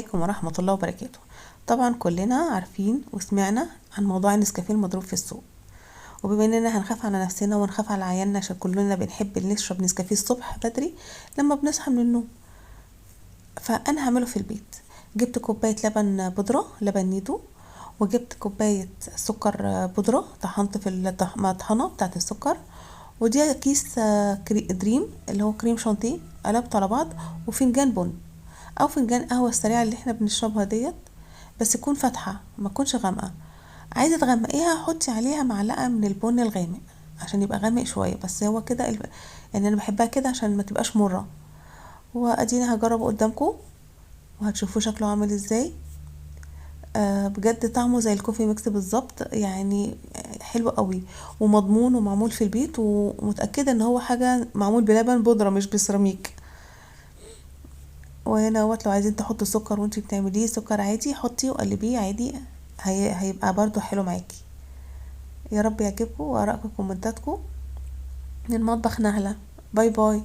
عليكم ورحمة الله وبركاته. طبعا كلنا عارفين وسمعنا عن موضوع النسكافيه المضروب في السوق، وبما اننا هنخاف على نفسنا ونخاف على عيالنا عشان كلنا بنحب نشرب نسكافيه الصبح بدري لما بنصحى من النوم، فانا هعمله في البيت. جبت كوباية لبن بودرة، لبن نيدو، وجبت كوباية سكر بودرة، طحنت في المطحنة بتاعت السكر، ودي كيس دريم اللي هو كريم شانتيه، قلبته على بعض، وفنجان بن او فنجان قهوة السريعة اللي احنا بنشربها ديت، بس تكون فاتحة ما تكونش غامقة. عايزة تغمقيها حطي عليها معلقة من البن الغامق عشان يبقى غامق شوية، بس هو كده يعني انا بحبها كده عشان ما تبقاش مرة. وادينا هجربه قدامكم وهتشوفوا شكله عامل ازاي. بجد طعمه زي الكوفي ميكس بالظبط، يعني حلو قوي ومضمون ومعمول في البيت، ومتأكدة ان هو حاجة معمول بلبن بودرة مش بسيراميك. وهنا لو عايزين تحطوا سكر وانتي بتعمليه سكر عادي حطيه وقلبيه عادي، هيبقى برضو حلو معاكي. يا رب يعجبكم وارائكم وكومنتاتكم. من مطبخ نهلة. باي باي.